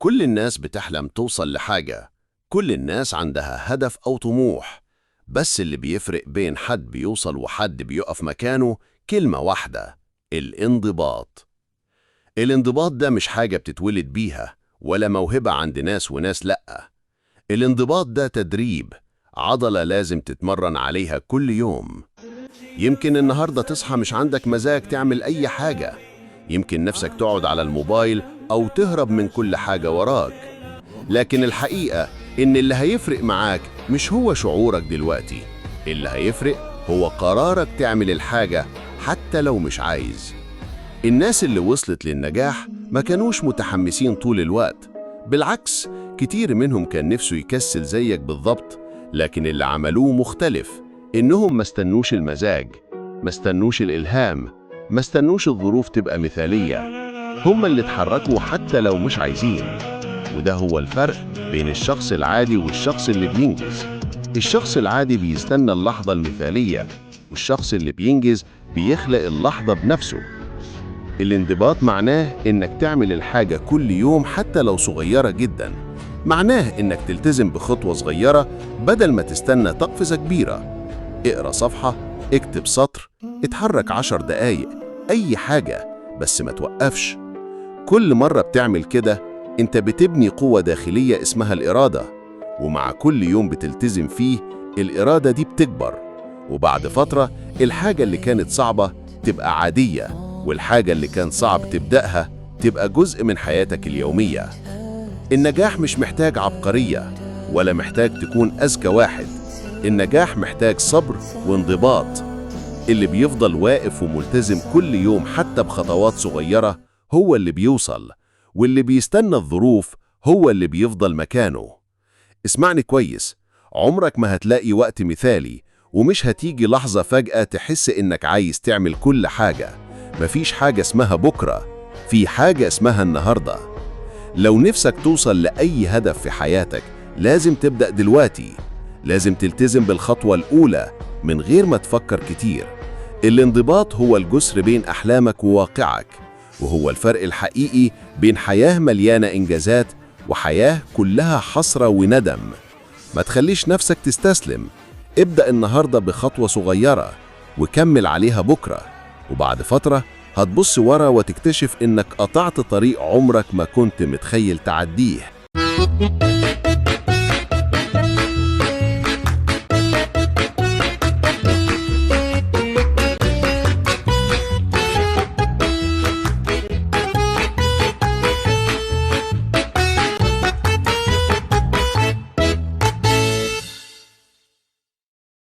كل الناس بتحلم توصل لحاجة. كل الناس عندها هدف أو طموح. بس اللي بيفرق بين حد بيوصل وحد بيقف مكانه كلمة واحدة: الانضباط. الانضباط ده مش حاجة بتتولد بيها ولا موهبة عند ناس وناس لأ. الانضباط ده تدريب، عضلة لازم تتمرن عليها كل يوم. يمكن النهاردة تصحى مش عندك مزاج تعمل أي حاجة. يمكن نفسك تقعد على الموبايل أو تهرب من كل حاجة وراك. لكن الحقيقة إن اللي هيفرق معاك مش هو شعورك دلوقتي. اللي هيفرق هو قرارك تعمل الحاجة حتى لو مش عايز. الناس اللي وصلت للنجاح ما كانوش متحمسين طول الوقت. بالعكس، كتير منهم كان نفسه يكسل زيك بالضبط، لكن اللي عملوه مختلف. إنهم ما استنوش المزاج، ما استنوش الإلهام، ما استنوش الظروف تبقى مثالية. هم اللي اتحركوا حتى لو مش عايزين. وده هو الفرق بين الشخص العادي والشخص اللي بينجز. الشخص العادي بيستنى اللحظة المثالية، والشخص اللي بينجز بيخلق اللحظة بنفسه. الانضباط معناه إنك تعمل الحاجة كل يوم حتى لو صغيرة جدا. معناه إنك تلتزم بخطوة صغيرة بدل ما تستنى تقفزة كبيرة. اقرأ صفحة، اكتب سطر، اتحرك 10 دقايق، أي حاجة، بس ما توقفش. كل مرة بتعمل كده انت بتبني قوة داخلية اسمها الإرادة، ومع كل يوم بتلتزم فيه الإرادة دي بتكبر. وبعد فترة الحاجة اللي كانت صعبة تبقى عادية، والحاجة اللي كان صعب تبدأها تبقى جزء من حياتك اليومية. النجاح مش محتاج عبقرية ولا محتاج تكون أذكى واحد. النجاح محتاج صبر وانضباط. اللي بيفضل واقف وملتزم كل يوم حتى بخطوات صغيرة هو اللي بيوصل، واللي بيستنى الظروف هو اللي بيفضل مكانه. اسمعني كويس، عمرك ما هتلاقي وقت مثالي، ومش هتيجي لحظة فجأة تحس إنك عايز تعمل كل حاجة. مفيش حاجة اسمها بكرة، في حاجة اسمها النهاردة. لو نفسك توصل لأي هدف في حياتك لازم تبدأ دلوقتي. لازم تلتزم بالخطوة الأولى من غير ما تفكر كتير. الانضباط هو الجسر بين أحلامك وواقعك، وهو الفرق الحقيقي بين حياة مليانة إنجازات وحياة كلها حسرة وندم. ما تخليش نفسك تستسلم. ابدأ النهاردة بخطوة صغيرة وكمل عليها بكرة، وبعد فترة هتبص ورا وتكتشف إنك قطعت طريق عمرك ما كنت متخيل تعديه.